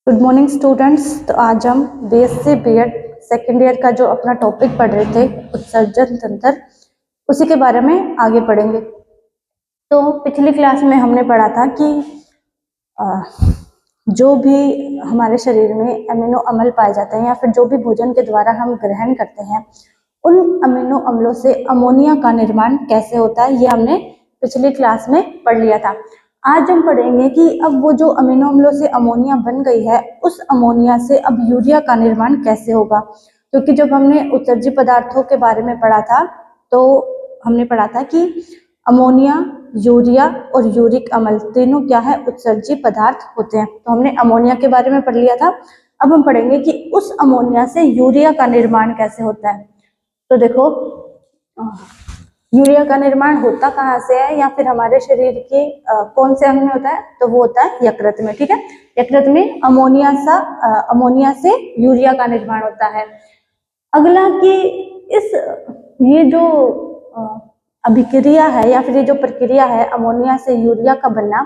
Good morning students. तो आज हम बीएससी बीएड सेकेंड ईयर का जो अपना टॉपिक पढ़ रहे थे उत्सर्जन तंत्र, उसी के बारे में आगे पढ़ेंगे। तो पिछली क्लास में हमने पढ़ा था कि जो भी हमारे शरीर में अमीनो अम्ल पाए जाते हैं या फिर जो भी भोजन के द्वारा हम ग्रहण करते हैं, उन अमीनो अम्लों से अमोनिया का निर्माण कैसे होता है, ये हमने पिछली क्लास में पढ़ लिया था। आज हम पढ़ेंगे कि अब वो जो अमीनो अम्लों से अमोनिया बन गई है, उस अमोनिया से अब यूरिया का निर्माण कैसे होगा। क्योंकि जब हमने उत्सर्जी पदार्थों के बारे में पढ़ा था तो हमने पढ़ा था कि अमोनिया, यूरिया और यूरिक अम्ल तीनों क्या है, उत्सर्जी पदार्थ होते हैं। तो हमने अमोनिया के बारे में पढ़ लिया था। अब हम पढ़ेंगे कि उस अमोनिया से यूरिया का निर्माण कैसे होता है। तो देखो, यूरिया का निर्माण होता कहाँ से है या फिर हमारे शरीर के कौन से अंग में होता है, तो वो होता है यकृत में। ठीक है, यकृत में अमोनिया से यूरिया का निर्माण होता है। अगला कि ये जो अभिक्रिया है या फिर ये जो प्रक्रिया है अमोनिया से यूरिया का बनना,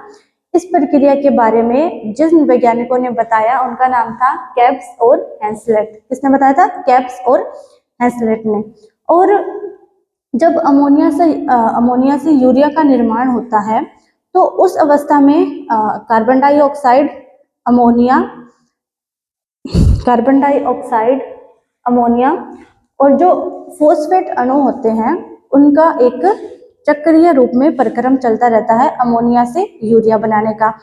इस प्रक्रिया के बारे में जिन वैज्ञानिकों ने बताया उनका नाम था कैप्स और हेंसलेट। किसने बताया था? कैप्स और हेंसलेट ने। और जब अमोनिया से यूरिया का निर्माण होता है तो उस अवस्था में कार्बन डाइऑक्साइड, अमोनिया और जो फॉस्फेट अणु होते हैं उनका एक चक्रीय रूप में परिक्रम चलता रहता है अमोनिया से यूरिया बनाने का।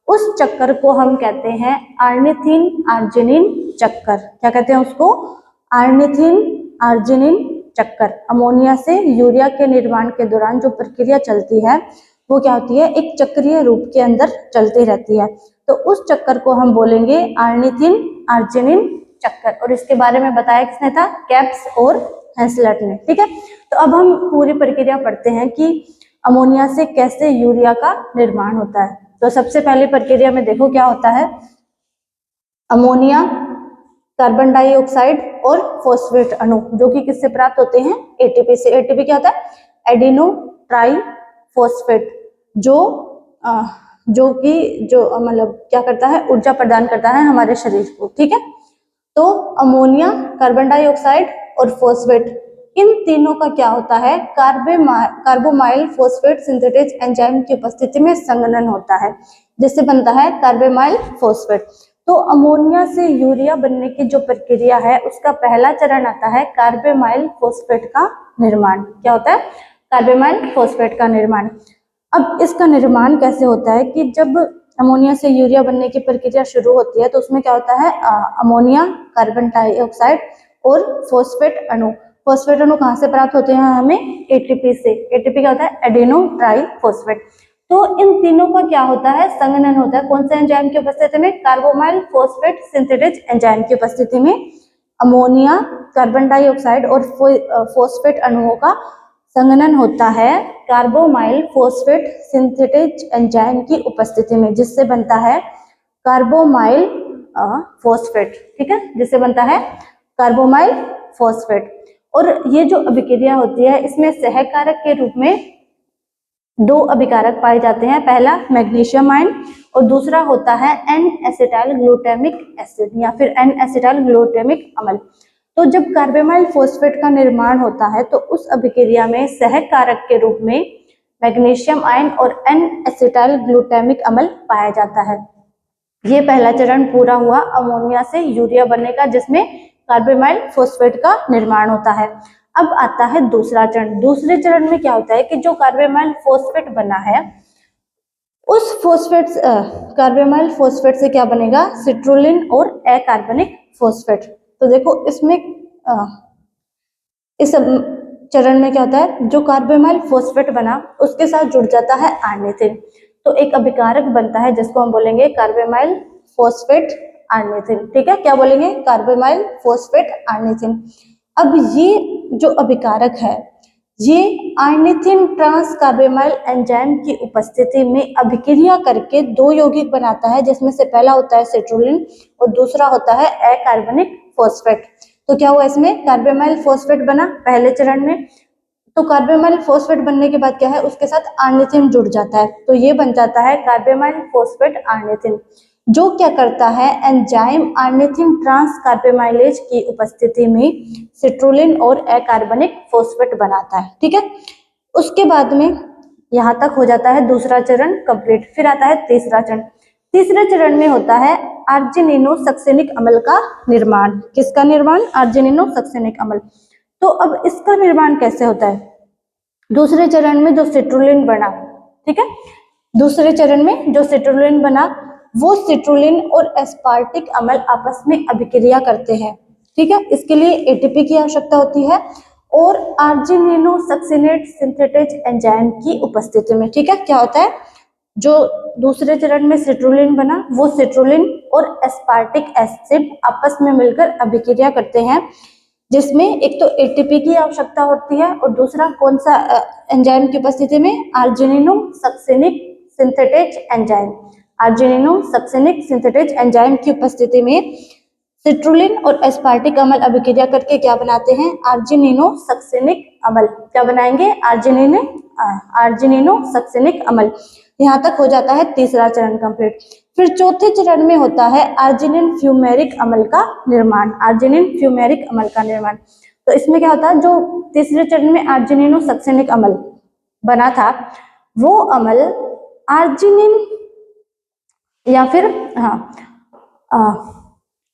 उस चक्कर को हम कहते हैं आर्निथिन आर्जिनिन चक्कर। क्या कहते हैं उसको? आर्निथिन आर्जिनिन चक्कर। अमोनिया से यूरिया के निर्माण के दौरान जो प्रक्रिया चलती है वो क्या होती है, एक चक्रीय रूप के अंदर चलती रहती है। तो उस चक्कर को हम बोलेंगे आर्निथिन आर्जिनिन चक्कर। और इसके बारे में बताया किसने था? कैप्स और हेंसलेट ने। ठीक है, तो अब हम पूरी प्रक्रिया पढ़ते हैं कि अमोनिया से कैसे यूरिया का निर्माण होता है। तो सबसे पहली प्रक्रिया में देखो क्या होता है, अमोनिया, कार्बन डाइऑक्साइड और फॉस्फेट अणु जो कि किससे प्राप्त होते हैं? एटीपी से। एटीपी क्या होता है? एडिनो ट्राई फॉस्फेट, जो मतलब क्या करता है, ऊर्जा प्रदान करता है हमारे शरीर को। ठीक है, तो अमोनिया, कार्बन डाइऑक्साइड और फॉस्फेट, इन तीनों का क्या होता है, कार्बोमाइल फॉस्फेट सिंथेटेज एंजाइम की उपस्थिति में संघनन होता है, जिससे बनता है कार्बोमाइल फॉस्फेट। तो अमोनिया से यूरिया बनने की जो प्रक्रिया है उसका पहला चरण आता है कार्बोमाइल फॉस्फेट का निर्माण। क्या होता है? कार्बोमाइल फॉस्फेट का निर्माण। अब इसका निर्माण कैसे होता है कि जब अमोनिया से यूरिया बनने की प्रक्रिया शुरू होती है तो उसमें क्या होता है, अमोनिया, कार्बन डाइऑक्साइड और फॉस्फेट अणु। फॉस्फेट अणु कहाँ से प्राप्त होते हैं हमें? एटीपी से। एटीपी क्या होता है? Adeno try phosphate. तो इन तीनों का क्या होता है, संघनन होता है। कौन से एंजाइम की उपस्थिति में? कार्बोमाइल फॉस्फेट सिंथेटेज एंजाइम की उपस्थिति में अमोनिया, कार्बन डाइऑक्साइड और फॉस्फेट अणुओं का संघनन होता है कार्बोमाइल फॉस्फेट सिंथेटेज एंजाइम की उपस्थिति में, जिससे बनता है कार्बोमाइल फॉस्फेट। ठीक है, जिससे बनता है कार्बोमाइल फॉस्फेट। और ये जो अभिक्रिया होती है इसमें सहकारक के रूप में दो अभिकारक पाए जाते हैं। पहला मैग्नीशियम आयन और दूसरा होता है एन एसिटाइल ग्लूटामिक एसिड या फिर एन एसिटाइल ग्लूटामिक अम्ल। तो जब कार्बोमाइल फॉस्फेट का निर्माण होता है तो उस अभिक्रिया में सहकारक के रूप में मैग्नीशियम आयन और एन एसिटाइल ग्लूटामिक अम्ल पाया जाता है। ये पहला चरण पूरा हुआ अमोनिया से यूरिया बनने का, जिसमें कार्बोमाइल फॉस्फेट का निर्माण होता है। अब आता है दूसरा चरण। दूसरे चरण में क्या होता है कि जो कार्बोमाइल फॉस्फेट बना है उस कार्बोमाइल फॉस्फेट से क्या बनेगा? सिट्रुलिन और अकार्बनिक फॉस्फेट। तो देखो इसमें इस चरण में क्या होता है, जो कार्बोमाइल फॉस्फेट बना उसके साथ जुड़ जाता है आर्निथिन। तो एक अभिकारक बनता है जिसको हम बोलेंगे कार्बोमाइल फॉस्फेट आर्निथिन। ठीक है, क्या बोलेंगे? Carbamoyl phosphate ornithine. अब ये जो अभिकारक है ये आर्निथिन ट्रांस कार्बोमाइल एंजाइम की उपस्थिति में अभिक्रिया करके दो यौगिक बनाता है, जिसमें से पहला होता है सिट्रुलिन और दूसरा होता है अकार्बनिक फॉस्फेट। तो क्या हुआ, इसमें कार्बोमाइल फॉस्फेट बना पहले चरण में। तो कार्बोमाइल फॉस्फेट बनने के बाद क्या है, उसके साथ आर्निथिन जुड़ जाता है, तो ये बन जाता है कार्बोमाइल फॉस्फेट आर्निथिन। जो क्या करता है, एंजाइम ऑर्निथिन ट्रांसकार्बेमाइलेज की उपस्थिति में सिट्रुलिन और अकार्बनिक फॉस्फेट बनाता है। ठीक है, उसके बाद में यहाँ तक हो जाता है दूसरा चरण कंप्लीट। फिर आता है तीसरा चरण। तीसरे चरण में होता है आर्जिनिनो सक्सेनिक अम्ल का निर्माण। किसका निर्माण? आर्जिनिनो सक्सेनिक अम्ल। तो अब इसका निर्माण कैसे होता है? दूसरे चरण में जो सिट्रुलिन बना, ठीक है, दूसरे चरण में जो सिट्रुलिन बना वो सिट्रुलिन और एस्पार्टिक अम्ल आपस में अभिक्रिया करते हैं। ठीक है, इसके लिए एटीपी की आवश्यकता होती है और आर्जिनिनो सक्सिनेट सिंथेटेज एंजाइम की उपस्थिति में। ठीक है, क्या होता है, जो दूसरे चरण में सिट्रुलिन बना वो सिट्रुलिन और एस्पार्टिक एसिड आपस में मिलकर अभिक्रिया करते हैं, जिसमें एक तो एटीपी की आवश्यकता होती है और दूसरा कौन सा एंजाइम की उपस्थिति में? Argininosuccinic synthetase enzyme. Argininosuccinic synthetase enzyme की उपस्थिति में सिट्रुलिन और एस्पार्टिक अम्ल अभिक्रिया करके क्या बनाते हैं? आर्जिनिनो सक्सिनिक अम्ल। क्या बनाएंगे? आर्जिनिनो सक्सिनिक अम्ल। यहाँ तक हो जाता है तीसरा चरण कंप्लीट। फिर चौथे चरण में होता है आर्जिनिन फ्यूमेरिक अम्ल का निर्माण। आर्जिनिन फ्यूमेरिक अम्ल का निर्माण, तो इसमें क्या होता है, जो तीसरे चरण में आर्जिनिनो सक्सेनिक अम्ल बना था वो अम्ल आर्जिनिन या फिर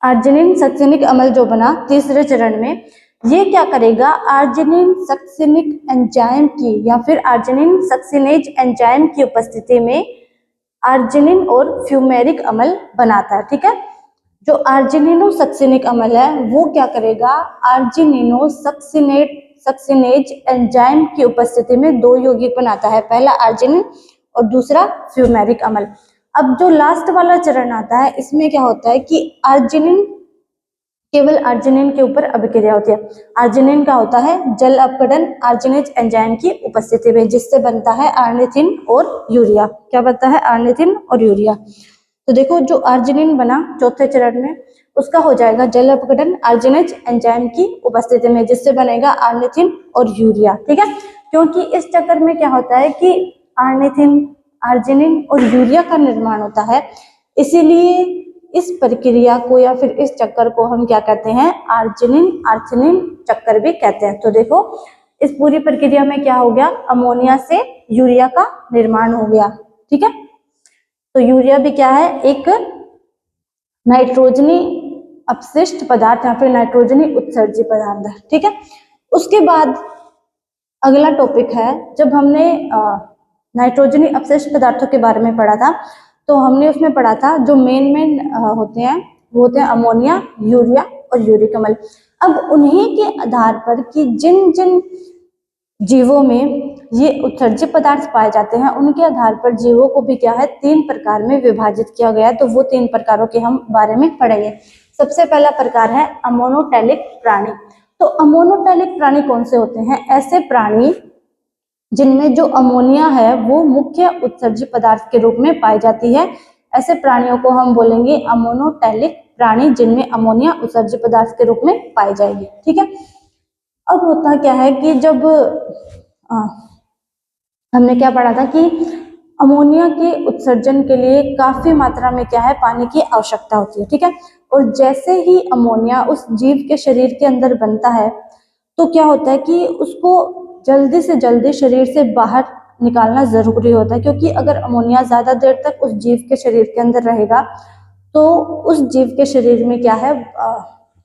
आर्जिनिन सक्सेनिक अम्ल जो बना तीसरे चरण में, ये क्या करेगा? आर्जिनिन सक्सिनिक एंजाइम की या फिर आर्जिनिन सक्सिनेज एंजाइम की उपस्थिति में आर्जिनिन और फ्यूमेरिक अम्ल बनाता है। ठीक है, जो आर्जिनिनो सक्सिनिक अम्ल है वो क्या करेगा? आर्जिनिनो सक्सिनेज एंजाइम की उपस्थिति में दो यौगिक बनाता है, पहला आर्जिनिन और दूसरा फ्यूमेरिक अम्ल। अब जो लास्ट वाला चरण आता है इसमें क्या होता है कि आर्जिनिन, केवल आर्जिनिन के ऊपर अभिक्रिया होती है। आर्जिनिन का होता है जल अपघटन आर्जिनेज एंजाइम की उपस्थिति में, जिससे बनता है आर्निथिन और यूरिया। क्या बनता है? आर्निथिन और यूरिया। तो देखो, जो आर्जिनिन बना चौथे चरण में उसका हो जाएगा जल अपघटन आर्जिनेज एंजाइम की उपस्थिति में, जिससे बनेगा आर्निथिन और यूरिया। ठीक है, क्योंकि इस चक्कर में क्या होता है कि आर्निथिन, आर्जिनिन और यूरिया का निर्माण होता है, इसीलिए इस प्रक्रिया को या फिर इस चक्कर को हम क्या कहते हैं? आर्जिनिन आर्जिनिन चक्कर भी कहते हैं। तो देखो, इस पूरी प्रक्रिया में क्या हो गया? अमोनिया से यूरिया का निर्माण हो गया। ठीक है, तो यूरिया भी क्या है? एक नाइट्रोजनी अपशिष्ट पदार्थ या फिर नाइट्रोजनी उत्सर्जी पदार्थ है। ठीक है, उसके बाद अगला टॉपिक है, जब हमने नाइट्रोजनी अपशिष्ट पदार्थों के बारे में पढ़ा था तो हमने उसमें पढ़ा था जो मेन होते हैं वो होते हैं अमोनिया, यूरिया और यूरिक अम्ल। अब उन्हीं के आधार पर कि जिन जिन जीवों में ये उत्सर्जी पदार्थ पाए जाते हैं उनके आधार पर जीवों को भी क्या है? 3 प्रकार में विभाजित किया गया है। तो वो 3 प्रकारों के हम बारे में पढ़ेंगे। सबसे पहला प्रकार है अमोनोटेलिक प्राणी। तो अमोनोटेलिक प्राणी कौन से होते हैं? ऐसे प्राणी जिनमें जो अमोनिया है वो मुख्य उत्सर्जी पदार्थ के रूप में पाई जाती है, ऐसे प्राणियों को हम बोलेंगे अमोनोटेलिक प्राणी, जिनमें अमोनिया उत्सर्जी पदार्थ के रूप में पाई जाएगी। ठीक है, अब होता क्या है कि जब हमने क्या पढ़ा था कि अमोनिया के उत्सर्जन के लिए काफी मात्रा में क्या है? पानी की आवश्यकता होती है। ठीक है, और जैसे ही अमोनिया उस जीव के शरीर के अंदर बनता है तो क्या होता है कि उसको जल्दी से जल्दी शरीर से बाहर निकालना जरूरी होता है, क्योंकि अगर अमोनिया ज्यादा देर तक उस जीव के शरीर के अंदर रहेगा तो उस जीव के शरीर में क्या है,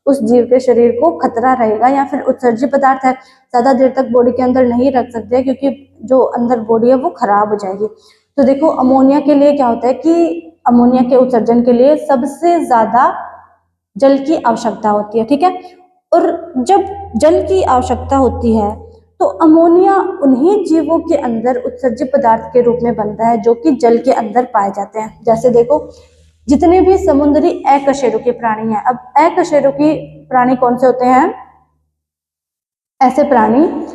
उस जीव के शरीर को खतरा रहेगा, या फिर उत्सर्जी पदार्थ है ज्यादा देर तक बॉडी के अंदर नहीं रख सकते क्योंकि जो अंदर बॉडी है वो खराब हो जाएगी। तो देखो, अमोनिया के लिए क्या होता है कि अमोनिया के उत्सर्जन के लिए सबसे ज्यादा जल की आवश्यकता होती है। ठीक है, और जब जल की आवश्यकता होती है तो अमोनिया उन्हीं जीवों के अंदर उत्सर्जी पदार्थ के रूप में बनता है जो कि जल के अंदर पाए जाते हैं। जैसे देखो, जितने भी समुद्री अकशेरुकी प्राणी हैं, अब अकशेरुकी प्राणी कौन से होते हैं? ऐसे प्राणी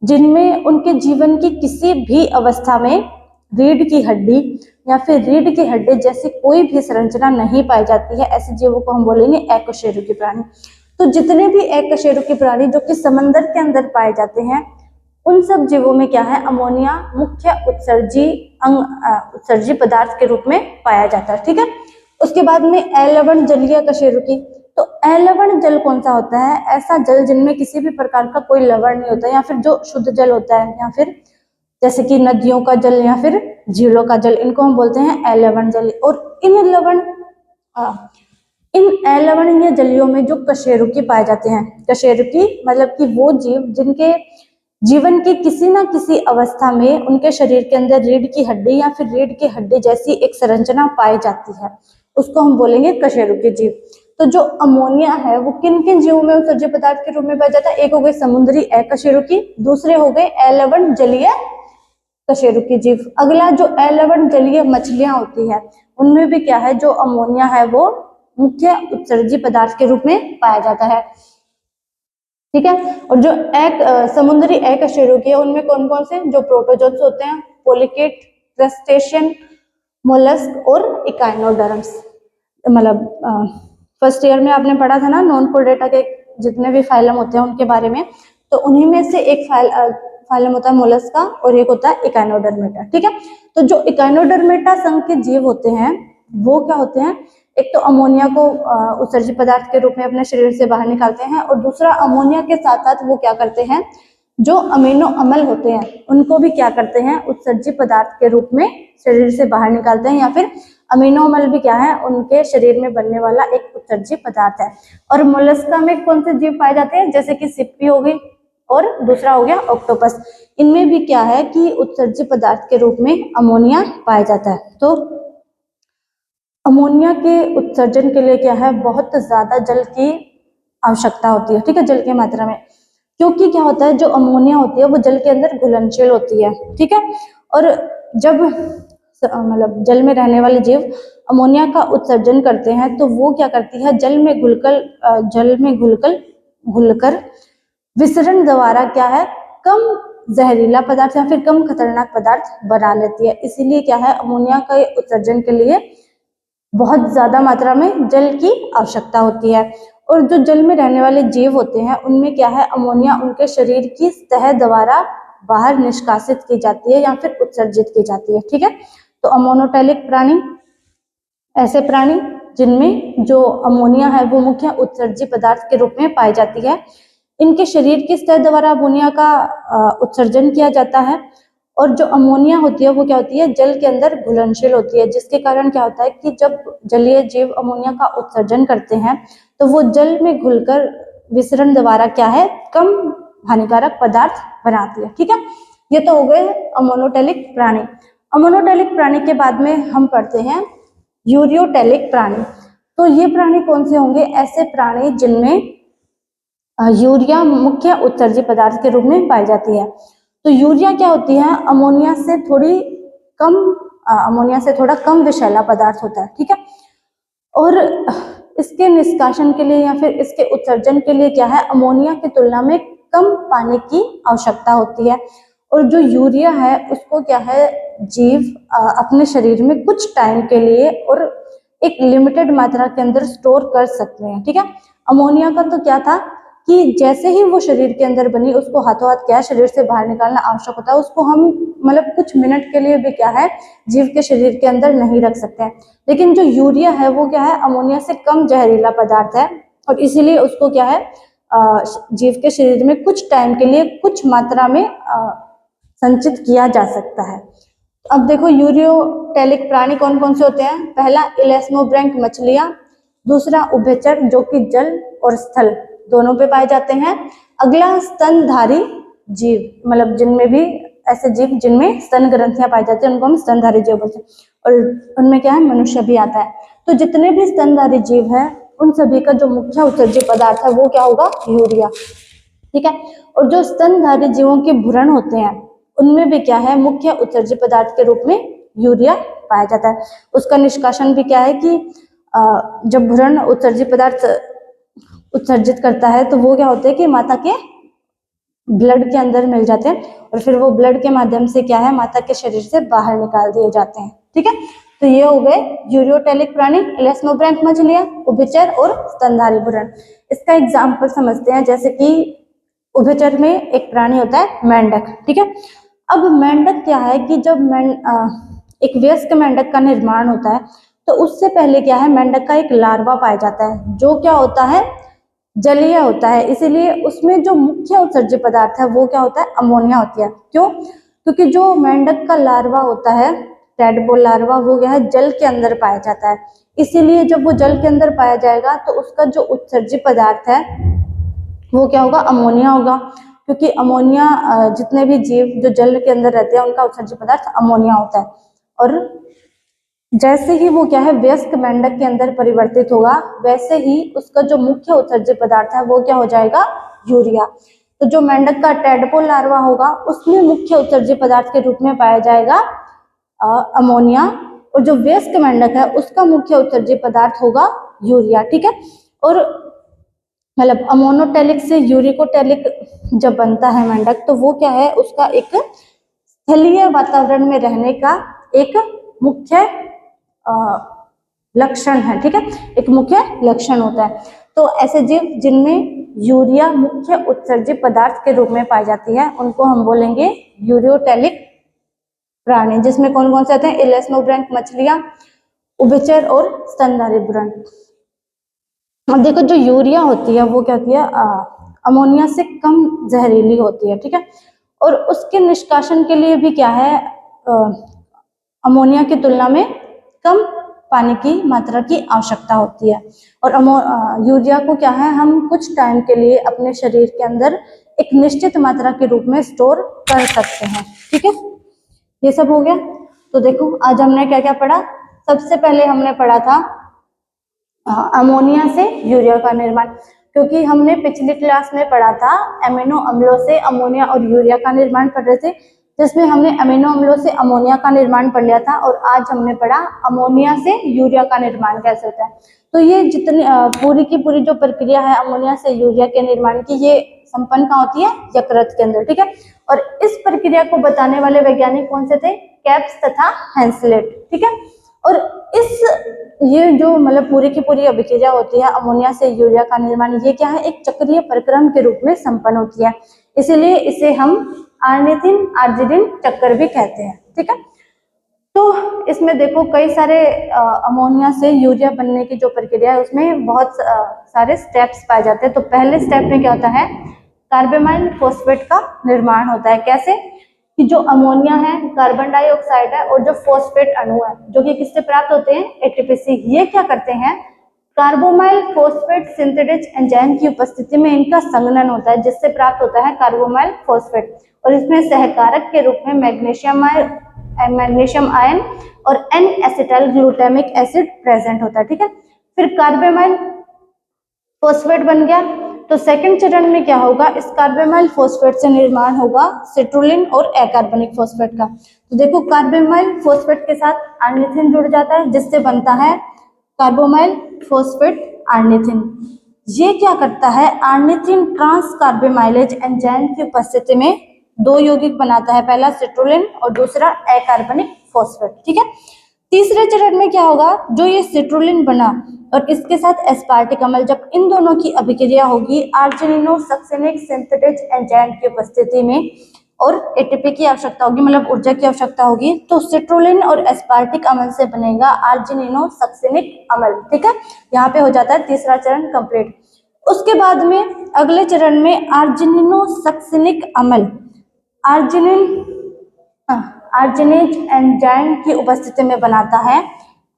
जिनमें उनके जीवन की किसी भी अवस्था में रीढ़ की हड्डी या फिर रीढ़ की हड्डी जैसी कोई भी संरचना नहीं पाई जाती है, ऐसे जीवों को हम बोलेंगे अकशेरुकी प्राणी। तो जितने भी अकशेरुकी प्राणी जो कि समंदर के अंदर पाए जाते हैं उन सब जीवों में क्या है? अमोनिया मुख्य उत्सर्जी पदार्थ के रूप में पाया जाता है। ठीक है, उसके बाद में एलवण जलीय कशेरुकी। तो एलवण जल कौन सा होता है? ऐसा जल जिनमें किसी भी प्रकार का कोई लवण नहीं होता, या फिर जो शुद्ध जल होता है, या फिर जैसे कि नदियों का जल या फिर झीलों का जल, इनको हम बोलते हैं एलवण जल। और इन एलवणीय जलियों में जो कशेरुकी पाए जाते हैं, कशेरुकी मतलब कि वो जीव जिनके जीवन की किसी ना किसी अवस्था में उनके शरीर के अंदर रीढ़ की हड्डी या फिर रीढ़ की हड्डी जैसी एक संरचना पाई जाती है, उसको हम बोलेंगे कशेरुकी जीव। तो जो अमोनिया है वो किन किन जीवों में उत्सर्जित पदार्थ के रूप में पाया जाता है? एक हो गए समुद्री अकशेरुकी, दूसरे हो गए एलवण जलीय कशेरुकी जीव। अगला जो एलवण जलीय मछलियां होती है, उनमें भी क्या है, जो अमोनिया है वो मुख्य उत्सर्जी पदार्थ के रूप में पाया जाता है। ठीक है। और जो समुद्री अकशेरुकी है, उनमें कौन कौन से? जो प्रोटोजोन्स होते हैं, पोलिकेट, क्रस्टेशियन, मोलस्क और इकाइनोडर्म्स। मतलब फर्स्ट ईयर में आपने पढ़ा था ना नॉन पोडेटा के जितने भी फाइलम होते हैं उनके बारे में, तो उन्हीं में से एक फाइलम होता है मोलस्क का और एक होता है इकाइनोडर्मेटा। ठीक है। तो जो इकाइनोडर्मेटा संघ के जीव होते हैं वो क्या होते हैं? एक तो अमोनिया को उत्सर्जित पदार्थ के रूप में अपने शरीर से बाहर निकालते हैं, और दूसरा अमोनिया के साथ साथ वो क्या करते हैं, जो अमीनो अम्ल होते हैं उनको भी क्या करते हैं, उत्सर्जित पदार्थ के रूप में शरीर से बाहर निकालते हैं, या फिर अमीनो अम्ल भी क्या है, उनके शरीर में बनने वाला एक उत्सर्जित पदार्थ है। और मोलस्का में कौन से जीव पाए जाते हैं? जैसे कि सिप्पी हो गई और दूसरा हो गया ऑक्टोपस। इनमें भी क्या है कि उत्सर्जित पदार्थ के रूप में अमोनिया पाया जाता है। तो अमोनिया के उत्सर्जन के लिए क्या है, बहुत ज्यादा जल की आवश्यकता होती है। ठीक है, जल की मात्रा में, क्योंकि क्या होता है, जो अमोनिया होती है वो जल के अंदर घुलनशील होती है। ठीक है। और जब मतलब जल में रहने वाले जीव अमोनिया का उत्सर्जन करते हैं तो वो क्या करती है, जल में घुलकर विसरण द्वारा क्या है, कम जहरीला पदार्थ या फिर कम खतरनाक पदार्थ बना लेती है। इसीलिए क्या है, अमोनिया का उत्सर्जन के लिए बहुत ज्यादा मात्रा में जल की आवश्यकता होती है। और जो जल में रहने वाले जीव होते हैं उनमें क्या है, अमोनिया उनके शरीर की सतह द्वारा बाहर निष्कासित की जाती है या फिर उत्सर्जित की जाती है। ठीक है। तो अमोनोटेलिक प्राणी ऐसे प्राणी जिनमें जो अमोनिया है वो मुख्य उत्सर्जित पदार्थ के रूप में पाई जाती है। इनके शरीर की सतह द्वारा अमोनिया का उत्सर्जन किया जाता है। और जो अमोनिया होती है वो क्या होती है, जल के अंदर घुलनशील होती है, जिसके कारण क्या होता है कि जब जलीय जीव अमोनिया का उत्सर्जन करते हैं तो वो जल में घुलकर विसरण द्वारा क्या है, कम हानिकारक पदार्थ बनाती है। ठीक है। ये तो हो गए अमोनोटेलिक प्राणी। अमोनोटेलिक प्राणी के बाद में हम पढ़ते हैं यूरियोटेलिक प्राणी। तो ये प्राणी कौन से होंगे? ऐसे प्राणी जिनमें यूरिया मुख्य उत्सर्जित पदार्थ के रूप में पाई जाती है। तो यूरिया क्या होती है, अमोनिया से थोड़ा कम विषैला पदार्थ होता है। ठीक है। और इसके निष्कासन के लिए या फिर इसके उत्सर्जन के लिए क्या है, अमोनिया की तुलना में कम पानी की आवश्यकता होती है। और जो यूरिया है उसको क्या है, जीव अपने शरीर में कुछ टाइम के लिए और एक लिमिटेड मात्रा के अंदर स्टोर कर सकते हैं। ठीक है। अमोनिया का तो क्या था कि जैसे ही वो शरीर के अंदर बनी उसको हाथों हाथ क्या शरीर से बाहर निकालना आवश्यक होता है। उसको हम मतलब कुछ मिनट के लिए भी क्या है, जीव के शरीर के अंदर नहीं रख सकते हैं। लेकिन जो यूरिया है वो क्या है, अमोनिया से कम जहरीला पदार्थ है, और इसीलिए उसको क्या है, जीव के शरीर में कुछ टाइम के लिए कुछ मात्रा में संचित किया जा सकता है। अब देखो यूरियोटेलिक प्राणी कौन कौन से होते हैं। पहला इलेस्मोब्रैंक मछलियां, दूसरा उभयचर जो कि जल और स्थल दोनों पे पाए जाते हैं। अगला स्तनधारी जीव, मतलब जिनमें भी ऐसे जीव जिनमें स्तन ग्रंथियां पाई जाती है उनको हम स्तनधारी जीव बोलते हैं, और उनमें क्या है, मनुष्य भी आता है। तो जितने भी स्तनधारी जीव है उन सभी का जो मुख्य उत्सर्जित पदार्थ है वो क्या होगा, यूरिया। ठीक है। और जो स्तनधारी जीवों के भ्रूण होते हैं उनमें भी क्या है, मुख्य उत्सर्जित पदार्थ के रूप में यूरिया पाया जाता है। उसका निष्कासन भी क्या है कि जब भ्रूण उत्सर्जित पदार्थ उत्सर्जित करता है तो वो क्या होते हैं कि माता के ब्लड के अंदर मिल जाते हैं, और फिर वो ब्लड के माध्यम से क्या है, माता के शरीर से बाहर निकाल दिए जाते हैं। ठीक है। तो ये हो गए यूरियोटेलिक प्राणी, इलेस्मोब्रैंक मछलियां, उभयचर और स्तनधारी भ्रूण। इसका एग्जाम्पल समझते हैं, जैसे कि उभयचर में एक प्राणी होता है मेंढक। ठीक है। अब मेंढक क्या है कि जब एक वयस्क मेंढक का निर्माण होता है तो उससे पहले क्या है, मेंढक का एक लार्वा पाया जाता है जो क्या होता है, जलीय होता है। इसीलिए उसमें जो मुख्य उत्सर्जित पदार्थ है वो क्या होता है, अमोनिया होती है। क्यों? क्योंकि जो मेंढक का लार्वा होता है, टैडपोल लार्वा, वो क्या है, जल के अंदर पाया जाता है। इसीलिए जब वो जल के अंदर पाया जाएगा तो उसका जो उत्सर्जित पदार्थ है वो क्या होगा, अमोनिया होगा। क्योंकि अमोनिया, जितने भी जीव जो जल के अंदर रहते हैं उनका उत्सर्जित पदार्थ अमोनिया होता है। और जैसे ही वो क्या है, वयस्क मेंढक के अंदर परिवर्तित होगा, वैसे ही उसका जो मुख्य उत्सर्जित पदार्थ है वो क्या हो जाएगा, यूरिया। तो जो मेंढक का टैडपोल लार्वा होगा उसमें मुख्य उत्सर्जित पदार्थ के रूप में पाया जाएगा अमोनिया, और जो वयस्क मेंढक है उसका मुख्य उत्सर्जित पदार्थ होगा यूरिया। ठीक है। और मतलब अमोनोटेलिक से यूरिकोटेलिक जब बनता है मेंढक, तो वो क्या है, उसका एक स्थलीय वातावरण में रहने का एक मुख्य लक्षण है। ठीक है, एक मुख्य लक्षण होता है। तो ऐसे जीव जिनमें यूरिया मुख्य उत्सर्जित पदार्थ के रूप में पाई जाती है उनको हम बोलेंगे यूरियोटेलिक प्राणी, जिसमें कौन कौन से आते हैं, इलेस्मोब्रैंक मछलियां, उभयचर और स्तनधारी भ्रूण। अब देखो, जो यूरिया होती है वो क्या होती है, अमोनिया से कम जहरीली होती है। ठीक है, और उसके निष्कासन के लिए भी क्या है, अमोनिया की तुलना में कम पानी की मात्रा की आवश्यकता होती है। और यूरिया को क्या है, हम कुछ टाइम के लिए अपने शरीर के अंदर एक निश्चित मात्रा के रूप में स्टोर कर सकते हैं। ठीक है, ये सब हो गया। तो देखो आज हमने क्या क्या पढ़ा। सबसे पहले हमने पढ़ा था अमोनिया से यूरिया का निर्माण, क्योंकि हमने पिछली क्लास में पढ़ा था अमीनो अम्लों से अमोनिया और यूरिया का निर्माण पढ़ रहे थे, जिसमें हमने अमीनो अम्लों से अमोनिया का निर्माण पढ़ लिया था। और आज हमने पढ़ा अमोनिया से यूरिया का निर्माण कैसे होता है। तो ये जितनी पूरी की पूरी जो प्रक्रिया है अमोनिया से यूरिया के निर्माण की, ये संपन्न कहाँ होती है, यकृत के अंदर। ठीक है, और इस प्रक्रिया को बताने वाले वैज्ञानिक कौन से थे, कैप्स तथा हेंसलेट। ठीक है, और इस ये जो मतलब पूरी की पूरी अभिक्रिया होती है अमोनिया से यूरिया का निर्माण, ये क्या है, एक चक्रीय प्रक्रम के रूप में संपन्न होती है। इसीलिए इसे हम आर्निथिन आर्जिनिन चक्कर भी कहते हैं। ठीक है, तो इसमें देखो कई सारे अमोनिया से यूरिया बनने की जो प्रक्रिया है उसमें बहुत सारे स्टेप्स पाए जाते हैं। तो पहले स्टेप में क्या होता है, कार्बामाइल फॉस्फेट का निर्माण होता है। कैसे कि जो अमोनिया है, कार्बन डाइऑक्साइड है, और जो फॉस्फेट अणु है जो कि किससे प्राप्त होते हैं, एटीपीसी, ये क्या करते हैं, कार्बोमाइल फॉस्फेट सिंथेटिक एंजाइम की उपस्थिति में इनका संघनन होता है, जिससे प्राप्त होता है कार्बोमाइल फॉस्फेट। और इसमें सहकारक के रूप में मैग्नीशियम आयन और N acetyl glutamic acid present होता है। ठीक है, फिर कार्बामाइल फॉस्फेट बन गया, तो सेकंड चरण में क्या होगा, इस कार्बामाइल फॉस्फेट से निर्माण होगा सिट्रुलिन और अकार्बनिक फॉस्फेट का। तो देखो कार्बामाइल फॉस्फेट के साथ आर्निथिन जुड़ जाता है, जिससे बनता है कार्बामाइल फॉस्फेट आर्निथिन। ये क्या करता है, आर्निथिन ट्रांस कार्बामाइलेज एंजाइम की उपस्थिति में दो यौगिक बनाता है, पहला सिट्रुलिन और दूसरा अकार्बनिक फॉस्फेट। ठीक है, तीसरे चरण में क्या होगा, जो ये सिट्रुलिन बना और इसके साथ एस्पार्टिक अम्ल, जब इन दोनों की अभिक्रिया होगी आर्जिनिनो सक्सिनिक सिंथेटिक एंजाइम की उपस्थिति में और एटीपी की आवश्यकता होगी, मतलब ऊर्जा की आवश्यकता होगी, तो सिट्रुलिन और एस्पार्टिक अम्ल से बनेगा आर्जिनिनो सक्सिनिक अम्ल। ठीक है, यहाँ पे हो जाता है तीसरा चरण कंप्लीट। उसके बाद में अगले चरण में आर्जिनिनो सक्सिनिक अम्ल आर्जिनेज एंजाइम की उपस्थिति में बनाता है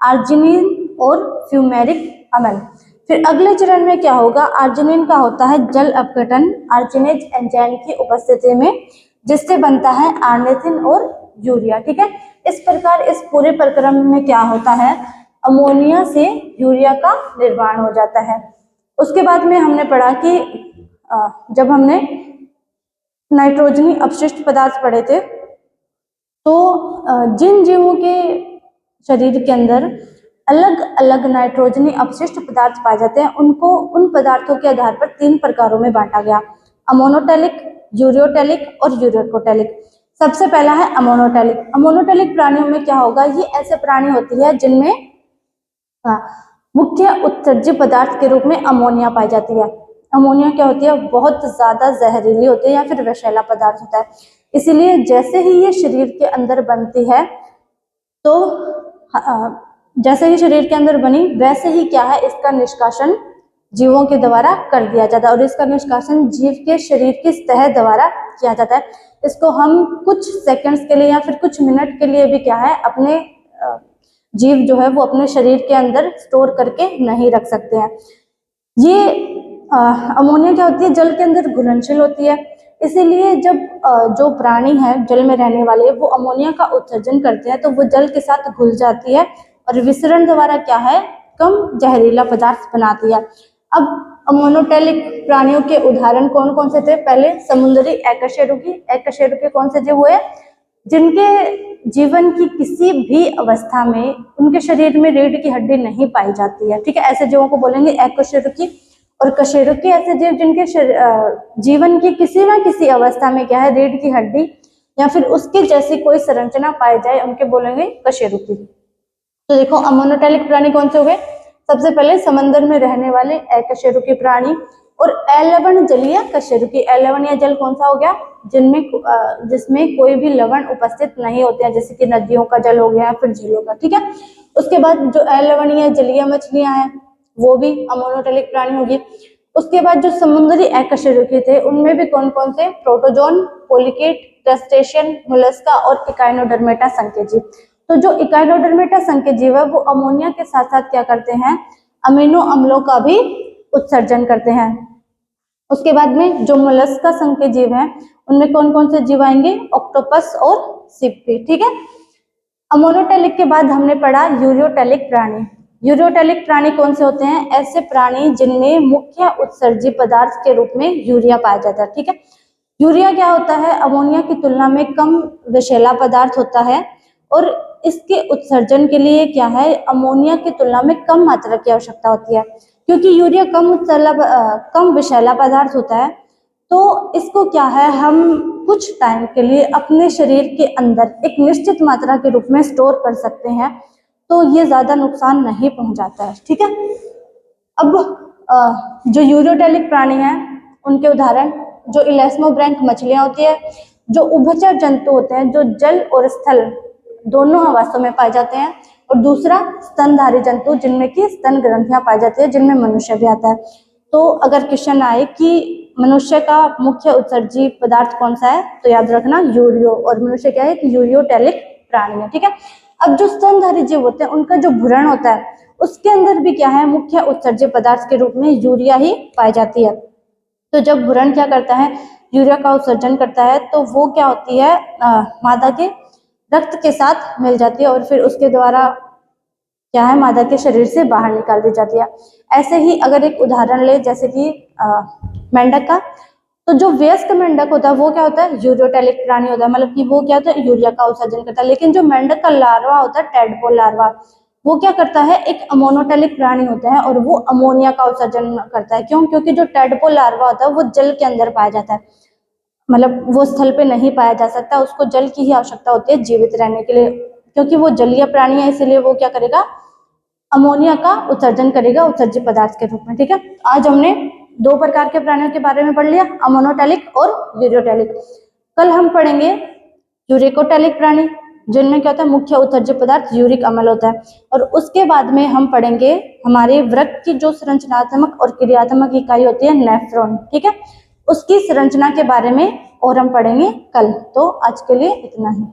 आर्जिनिन और फ्यूमेरिक अम्ल। फिर अगले चरण में क्या होगा, आर्जिनिन का होता है जल अपघटन आर्जिनेज एंजाइम की उपस्थिति में, जिससे बनता है आर्निथिन और यूरिया। ठीक है, इस प्रकार इस पूरे प्रक्रम में क्या होता है, अमोनिया से यूरिया का निर्माण हो जाता है। उसके बाद में हमने पढ़ा कि जब हमने नाइट्रोजनी अपशिष्ट पदार्थ पढ़े थे, तो जिन जीवों के शरीर के अंदर अलग अलग नाइट्रोजनी अपशिष्ट पदार्थ पाए जाते हैं उनको उन पदार्थों के आधार पर तीन प्रकारों में बांटा गया, अमोनोटेलिक, यूरियोटेलिक और यूरिकोटेलिक। सबसे पहला है अमोनोटेलिक। अमोनोटेलिक प्राणियों में क्या होगा, ये ऐसे प्राणी होती है जिनमें मुख्य उत्सर्जित पदार्थ के रूप में अमोनिया पाई जाती है। अमोनिया क्या होती है, बहुत ज्यादा जहरीली होती है या फिर विषैला पदार्थ होता है। इसीलिए जैसे ही ये शरीर के अंदर बनती है तो जैसे ही शरीर के अंदर बनी वैसे ही क्या है, इसका निष्कासन जीवों के द्वारा कर दिया जाता है और इसका निष्कासन जीव के शरीर की सतह द्वारा किया जाता है। इसको हम कुछ सेकंड्स के लिए या फिर कुछ मिनट के लिए भी क्या है, अपने जीव जो है वो अपने शरीर के अंदर स्टोर करके नहीं रख सकते हैं। ये अमोनिया क्या होती है, जल के अंदर घुलनशील होती है, इसीलिए जब जो प्राणी है जल में रहने वाले वो अमोनिया का उत्सर्जन करते हैं तो वो जल के साथ घुल जाती है और विसरण द्वारा क्या है, कम जहरीला पदार्थ बनाती है। अब अमोनोटेलिक प्राणियों के उदाहरण कौन कौन से थे? पहले समुद्री एकशेरुकी। एकशेरुकी कौन से जीव हुए? जिनके जीवन की किसी भी अवस्था में उनके शरीर में रीढ़ की हड्डी नहीं पाई जाती है, ठीक है, ऐसे जीवों को बोलेंगे एकशेरुकी। और कशेरुकी ऐसे जीव जिनके जीवन की किसी ना किसी अवस्था में क्या है, रीढ़ की हड्डी या फिर उसके जैसी कोई संरचना पाई जाए, उनके बोलेंगे कशेरुकी। तो देखो अमोनोटेलिक प्राणी कौन से हुए? सबसे पहले समंदर में रहने वाले एकशेरुकी प्राणी और अलवण जलीय कशेरुकी। अलवण या जल कौन सा हो गया? जिसमें कोई भी लवण उपस्थित नहीं होते हैं, जैसे कि नदियों का जल हो गया फिर झीलों का, ठीक है। उसके बाद जो अलवणीय जलीय मछलियां हैं वो भी अमोनोटेलिक प्राणी होगी। उसके बाद जो समुद्री एकशेरुकी थे उनमें भी कौन कौन से? प्रोटोजोन, पोलिकेट, क्रस्टेशियन, मोलस्का और इकाइनोडर्मेटा संकेजीव। तो जो इकाइनोडर्मेटा संकेजीव है वो अमोनिया के साथ साथ क्या करते हैं, अमीनो अम्लों का भी उत्सर्जन करते हैं। उसके बाद में जो मोलस्का संकेजीव है उनमें कौन कौन से जीव आएंगे? ऑक्टोपस और सिप्पी, ठीक है। अमोनोटेलिक के बाद हमने पढ़ा यूरियोटेलिक प्राणी। यूरियोटेलिक प्राणी कौन से होते हैं? ऐसे प्राणी जिनमें मुख्य उत्सर्जी पदार्थ के रूप में यूरिया पाया जाता है, ठीक है। यूरिया क्या होता है? अमोनिया की तुलना में कम विषैला पदार्थ होता है और इसके उत्सर्जन के लिए क्या है, अमोनिया की तुलना में कम मात्रा की आवश्यकता होती है। क्योंकि यूरिया कम विषैला पदार्थ होता है तो इसको क्या है, हम कुछ टाइम के लिए अपने शरीर के अंदर एक निश्चित मात्रा के रूप में स्टोर कर सकते हैं, तो ये ज्यादा नुकसान नहीं पहुंचाता है, ठीक है। अब जो यूरियोटेलिक प्राणी हैं उनके उदाहरण, जो इलेस्मोब्रैंक मछलियां होती है, जो उभयचर जंतु होते हैं जो जल और स्थल दोनों अवस्थाओं में पाए जाते हैं, और दूसरा स्तनधारी जंतु जिनमें की स्तन ग्रंथियां पाई जाती है, जिनमें मनुष्य भी आता है। तो अगर क्वेश्चन आए कि मनुष्य का मुख्य उत्सर्जी पदार्थ कौन सा है, तो याद रखना यूरियो, और मनुष्य क्या है कि यूरियोटेलिक प्राणी है, ठीक है। अब जो स्तनधारी जीव होते हैं उनका जो भ्रूण होता है उसके अंदर भी क्या है, मुख्य उत्सर्जी पदार्थ के रूप में यूरिया ही पाई जाती है। तो जब भ्रूण क्या करता है, यूरिया का उत्सर्जन करता है, तो वो क्या होती है, मादा के रक्त के साथ मिल जाती है और फिर उसके द्वारा क्या है, मादा के शरीर से बाहर निकाल दी जाती है। ऐसे ही अगर एक उदाहरण ले जैसे कि मेंढक का, तो जो वयस्क मेंढक होता है वो क्या होता है, यूरियोटेलिक प्राणी होता है, मतलब कि वो क्या होता है, यूरिया का उत्सर्जन करता है। लेकिन जो मेंढक का लार्वा होता है, टैडपोल लार्वा, वो क्या करता है, एक अमोनोटेलिक प्राणी होता है और वो अमोनिया का उत्सर्जन करता है। क्यों? क्योंकि जो टैडपोल लार्वा होता है वो जल के अंदर पाया जाता है, मतलब वो स्थल पे नहीं पाया जा सकता, उसको जल की ही आवश्यकता होती है जीवित रहने के लिए। क्योंकि वो जलीय प्राणी है इसलिए वो क्या करेगा, अमोनिया का उत्सर्जन करेगा उत्सर्जी पदार्थ के रूप में, ठीक है। आज हमने दो प्रकार के प्राणियों के बारे में पढ़ लिया, अमोनोटेलिक और यूरियोटेलिक। कल हम पढ़ेंगे यूरिकोटेलिक प्राणी, जिनमें क्या होता है, मुख्य उत्सर्जी पदार्थ यूरिक अम्ल होता है। और उसके बाद में हम पढ़ेंगे हमारे वृक्क की जो संरचनात्मक और क्रियात्मक इकाई होती है नेफ्रॉन, ठीक है, उसकी संरचना के बारे में और हम पढ़ेंगे कल। तो आज के लिए इतना ही।